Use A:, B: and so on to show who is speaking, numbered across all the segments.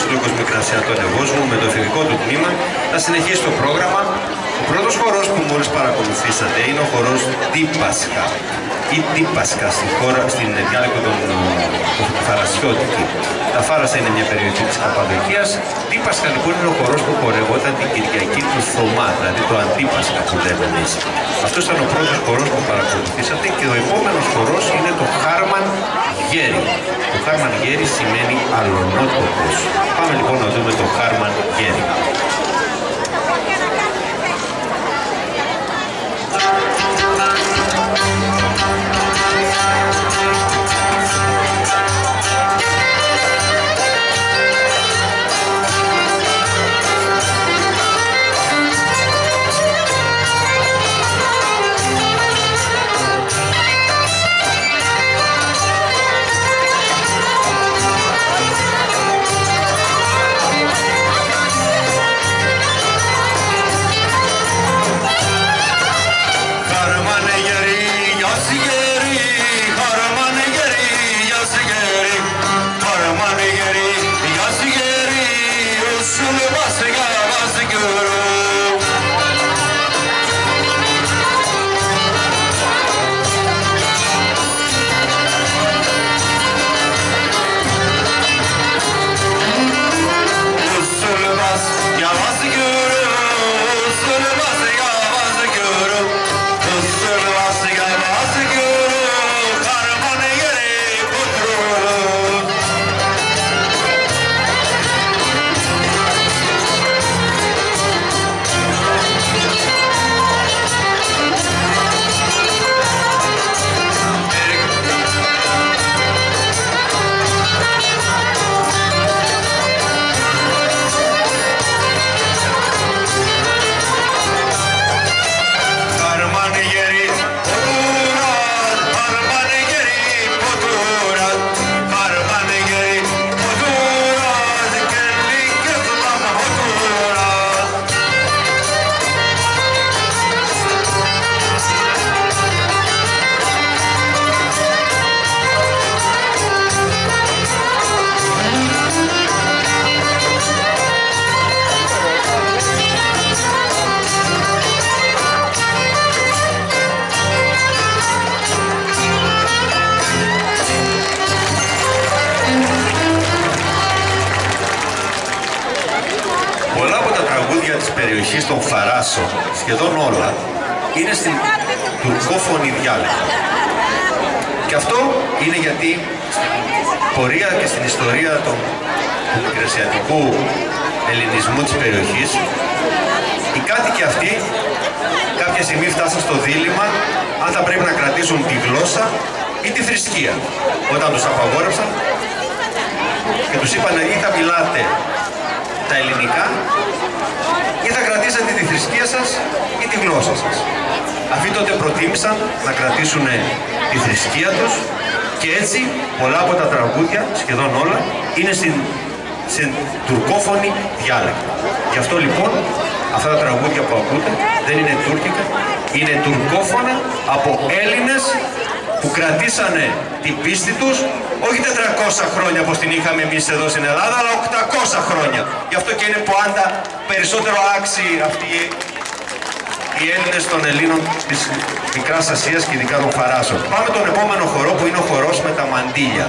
A: Σύλλογος Μικρασιατών Ευόσμου με το εφηβικό του τμήμα θα συνεχίσει το πρόγραμμα. Ο πρώτος χορός που μόλις παρακολουθήσατε είναι ο χορός Τίπασκα ή Τίπασκα στην διάλεκτο των Φαρασιώτικη. Τα Φάρασα είναι μια περιοχή της Καπαδοκίας. Τίπασκα λοιπόν είναι ο χορός που χορευόταν την Κυριακή του Θωμά, δηλαδή το Αντίπασκα που λέμε εμείς. Αυτό ήταν ο πρώτος χορός που παρακολουθήσατε και ο επόμενος χορός είναι το Χάρμαν Γέρι. Το Χάρμαν Γέρι σημαίνει αλωνότοπος. Πάμε λοιπόν να δούμε το Χάρμαν Γέρι. Περιοχή των Φαράσων, σχεδόν όλα, είναι στην τουρκόφωνη διάλεκτο. Και αυτό είναι γιατί στην πορεία και στην ιστορία του μικρασιατικού ελληνισμού της περιοχής, οι κάτοικοι αυτοί κάποια στιγμή φτάσαν στο δίλημμα αν θα πρέπει να κρατήσουν τη γλώσσα ή τη θρησκεία. Όταν τους απαγόρευσαν και τους είπαν ή θα μιλάτε τα ελληνικά ή θα κρατήσετε τη θρησκεία σας ή τη γλώσσα σας. Αυτοί τότε προτίμησαν να κρατήσουν τη θρησκεία τους και έτσι πολλά από τα τραγούδια, σχεδόν όλα, είναι στην τουρκόφωνη διάλεκτο. Γι' αυτό λοιπόν αυτά τα τραγούδια που ακούτε δεν είναι τουρκικά, είναι τουρκόφωνα από Έλληνες που κρατήσανε την πίστη τους όχι 400 χρόνια όπως την είχαμε εμείς εδώ στην Ελλάδα, αλλά 800 χρόνια. Γι' αυτό και είναι πάντα περισσότερο άξιοι αυτοί οι Έλληνες των Ελλήνων της Μικράς Ασίας και ειδικά των Φαράσων. Πάμε τον επόμενο χορό που είναι ο χορός με τα μαντήλια.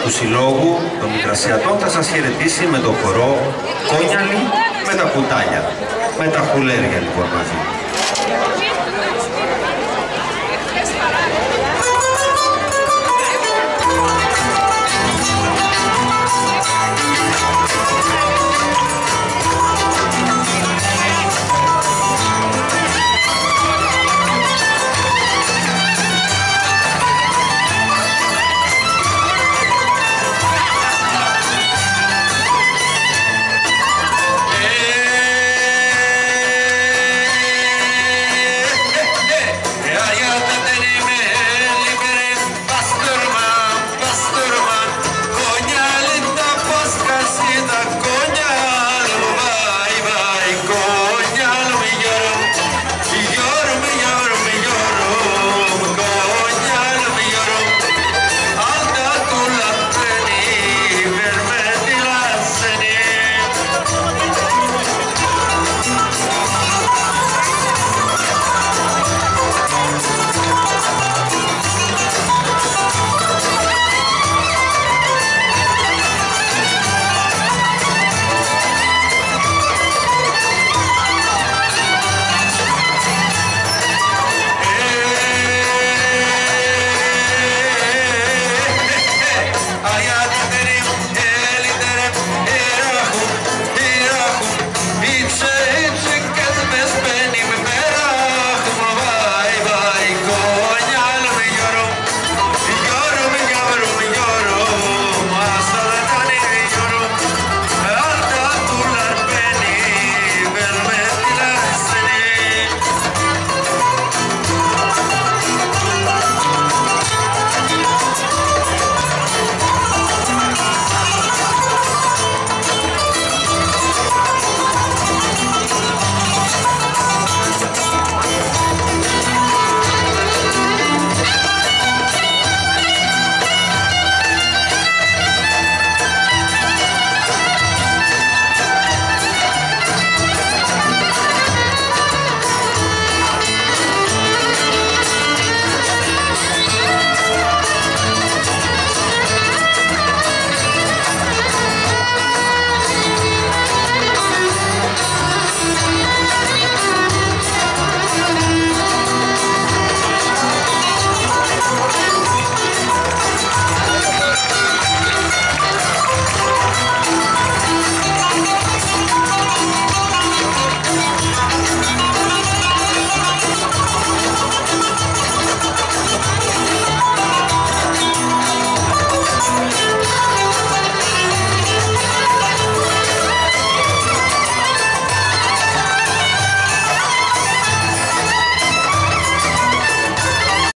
A: του Συλλόγου των Μικρασιατών θα σας χαιρετήσει με το χορό Κόνιαλη με τα κουτάλια, με τα χουλέρια λοιπόν μαζί.